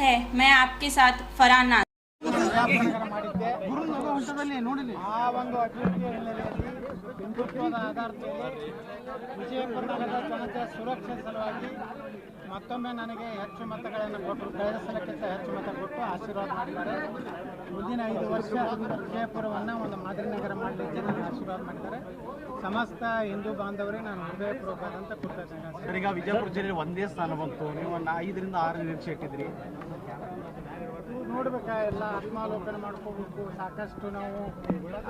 है। मैं आपके साथ फरहान नाज़। ಮಾಡಿದ್ದೆ ಆ ಒಂದು ಅಭಿವೃದ್ಧಿಯ ಹಿನ್ನೆಲೆಯಲ್ಲಿ ಹಿಂದುತ್ವದ ಆಧಾರದ ಮೇಲೆ ವಿಜಯಪುರ ನಗರದ ಜನತೆಯ ಸುರಕ್ಷೆ ಸಲುವಾಗಿ ಮತ್ತೊಮ್ಮೆ ನನಗೆ ಹೆಚ್ಚು ಮತಗಳನ್ನು ಕೊಟ್ಟು ಕಳೆದ ಸಲಕ್ಕಿಂತ ಹೆಚ್ಚು ಮತ ಕೊಟ್ಟು ಆಶೀರ್ವಾದ ಮಾಡಿದ್ದಾರೆ. ಮುಂದಿನ 5 ವರ್ಷ ವಿಜಯಪುರವನ್ನು ಒಂದು ಮಾದರಿ ನಗರ ಮಾಡಲಿಕ್ಕೆ ನನಗೆ ಆಶೀರ್ವಾದ ಮಾಡಿದ್ದಾರೆ. ಸಮಸ್ತ ಹಿಂದೂ ಬಾಂಧವರಿಗೆ ನಾನು ಹೃದಯಪೂರ್ವಕವಾದಂಥ ಕೃತಜ್ಞತೆ. ಸರ್, ಈಗ ವಿಜಯಪುರ ಜಿಲ್ಲೆಯಲ್ಲಿ ಒಂದೇ ಸ್ಥಾನ ಬಂತು, ನೀವು 5 ರಿಂದ 6 ನಿರೀಕ್ಷೆ ಇಟ್ಟಿದ್ರಿ. ನೋಡ್ಬೇಕಾ, ಎಲ್ಲ ಆತ್ಮಾವಲೋಕನ ಮಾಡ್ಕೋಬೇಕು. ಸಾಕಷ್ಟು ನಾವು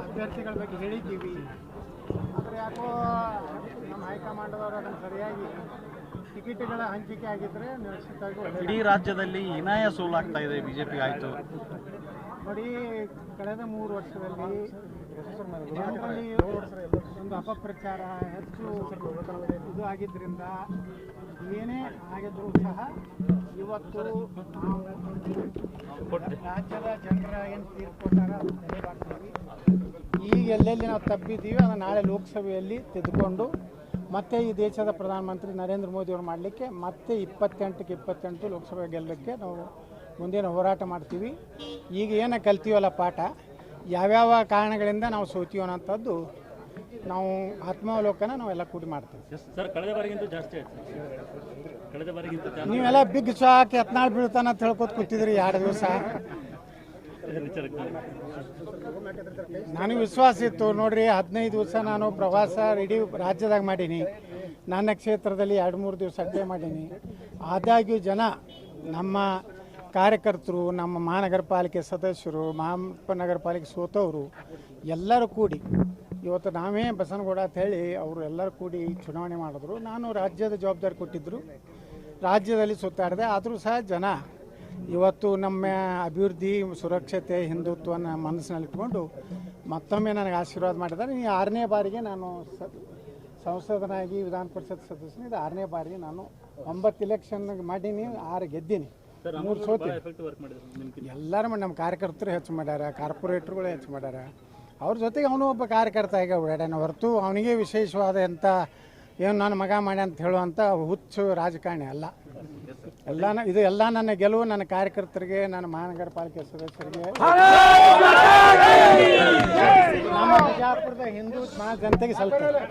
ಅಭ್ಯರ್ಥಿಗಳ ಬಗ್ಗೆ ಹೇಳಿದ್ದೀವಿ, ಆದರೆ ಯಾಕೋ ನಮ್ಮ ಹೈಕಮಾಂಡದವರು ಅದನ್ನು ಸರಿಯಾಗಿ ಟಿಕೆಟ್ಗಳ ಹಂಚಿಕೆ ಆಗಿದ್ದರೆ ನಿಶ್ಚಿತವಾಗಿ ಇಡೀ ರಾಜ್ಯದಲ್ಲಿ ಹೀನಾಯ ಸೋಲಾಗ್ತಾ ಇದೆ ಬಿಜೆಪಿ ಆಯಿತು. ನೋಡಿ, ಕಳೆದ 3 ವರ್ಷದಲ್ಲಿ ಜನರಲ್ಲಿ ಒಂದು ಅಪಪ್ರಚಾರ ಹೆಚ್ಚು ಇದು ಆಗಿದ್ದರಿಂದ ಏನೇ ಆಗಿದ್ರೂ ಸಹ ಇವತ್ತು ರಾಜ್ಯದ ಜನರ ಏನು ತೀರ್ಪು ಕೊಟ್ಟಾಗ ಅದು ತಲೆಬಾಗ್ತೀವಿ. ಈಗ ಎಲ್ಲೆಲ್ಲಿ ನಾವು ತಪ್ಪಿದ್ದೀವಿ ಅದನ್ನು ನಾಳೆ ಲೋಕಸಭೆಯಲ್ಲಿ ತೆಗೆದುಕೊಂಡು ಮತ್ತೆ ಈ ದೇಶದ ಪ್ರಧಾನಮಂತ್ರಿ ನರೇಂದ್ರ ಮೋದಿಯವರು ಮಾಡಲಿಕ್ಕೆ ಮತ್ತೆ 28ಕ್ಕೆ 28 ಲೋಕಸಭೆ ಗೆಲ್ಲಕ್ಕೆ ನಾವು ಮುಂದಿನ ಹೋರಾಟ ಮಾಡ್ತೀವಿ. ಈಗ ಏನು ಕಲ್ತೀವಲ್ಲ ಪಾಠ, ಯಾವ್ಯಾವ ಕಾರಣಗಳಿಂದ ನಾವು ಸೋತೀವೋ ಅನ್ನೋಂಥದ್ದು ನಾವು ಆತ್ಮಾವಲೋಕನ ನಾವೆಲ್ಲ ಕೂಡಿ ಮಾಡ್ತೀವಿ. ಸರ್, ಕಳೆದ ಬಾರಿಗಿಂತ ಜಾಸ್ತಿ ಆಯ್ತು. ಕಳೆದ ಬಾರಿಗಿಂತ ನೀವೆಲ್ಲ ಬಿಗ್ ಶಾಕ್ ಎತ್ನಾಳ್ ಬೀಳ್ತಾನ ಅಂತ ಹೇಳ್ಕೊತ ಕೂತಿದ್ರಿ 2 ದಿವಸ. ನನಗೆ ವಿಶ್ವಾಸ ಇತ್ತು. ನೋಡ್ರಿ, 15 ದಿವಸ ನಾನು ಪ್ರವಾಸ ಇಡೀ ರಾಜ್ಯದಾಗ ಮಾಡೀನಿ. ನನ್ನ ಕ್ಷೇತ್ರದಲ್ಲಿ 2-3 ದಿವಸ ಅಡ್ಡೆ ಮಾಡೀನಿ. ಆದಾಗ್ಯೂ ಜನ, ನಮ್ಮ ಕಾರ್ಯಕರ್ತರು, ನಮ್ಮ ಮಹಾನಗರ ಪಾಲಿಕೆ ಸದಸ್ಯರು, ಮಹಾನಗರ ಪಾಲಿಕೆ ಸೋತವರು ಎಲ್ಲರೂ ಕೂಡಿ ಇವತ್ತು ನಾವೇ ಬಸನಗೌಡ ಅಂತ ಹೇಳಿ ಅವರು ಎಲ್ಲರೂ ಕೂಡಿ ಚುನಾವಣೆ ಮಾಡಿದ್ರು. ನಾನು ರಾಜ್ಯದ ಜವಾಬ್ದಾರಿ ಕೊಟ್ಟಿದ್ದರು, ರಾಜ್ಯದಲ್ಲಿ ಸುತ್ತಾಡಿದೆ. ಆದರೂ ಸಹ ಜನ ಇವತ್ತು ನಮ್ಮ ಅಭಿವೃದ್ಧಿ, ಸುರಕ್ಷತೆ, ಹಿಂದುತ್ವನ ಮನಸ್ಸಿನಲ್ಲಿಟ್ಕೊಂಡು ಮತ್ತೊಮ್ಮೆ ನನಗೆ ಆಶೀರ್ವಾದ ಮಾಡಿದ್ದಾರೆ. ಈ 6ನೇ ಬಾರಿಗೆ ನಾನು ಸಂಸದನಾಗಿ ವಿಧಾನ ಪರಿಷತ್ ಸದಸ್ಯನ. ಇದು 6ನೇ ಬಾರಿಗೆ ನಾನು 9 ಇಲೆಕ್ಷನ್ ಮಾಡೀನಿ, 6 ಗೆದ್ದೀನಿ, 3 ಸೋತಿ. ಎಲ್ಲರೂ ನಮ್ಮ ಕಾರ್ಯಕರ್ತರು ಹೆಚ್ಚು ಮಾಡ್ಯಾರ, ಕಾರ್ಪೊರೇಟ್ರುಗಳು ಹೆಚ್ಚು ಮಾಡ್ಯಾರ. ಅವ್ರ ಜೊತೆಗೆ ಅವನು ಒಬ್ಬ ಕಾರ್ಯಕರ್ತ ಆಗಿ ಓಡಾಡ್ಯಾನ ಹೊರತು ಅವನಿಗೆ ವಿಶೇಷವಾದ ಎಂಥ ಏನು ನನ್ನ ಮಗ ಮಾಡ್ಯ ಅಂತ ಹೇಳುವಂಥ ಹುಚ್ಚು ರಾಜಕಾರಣಿ ಅಲ್ಲ. ಎಲ್ಲ ನನ್ನ ಗೆಲುವು ನನ್ನ ಕಾರ್ಯಕರ್ತರಿಗೆ, ನನ್ನ ಮಹಾನಗರ ಪಾಲಿಕೆ ಸದಸ್ಯರಿಗೆ, ನಮ್ಮ ಬಿಜಾಪುರದ ಹಿಂದೂ ಜನತೆಗೆ ಸಲ್ತದೆ.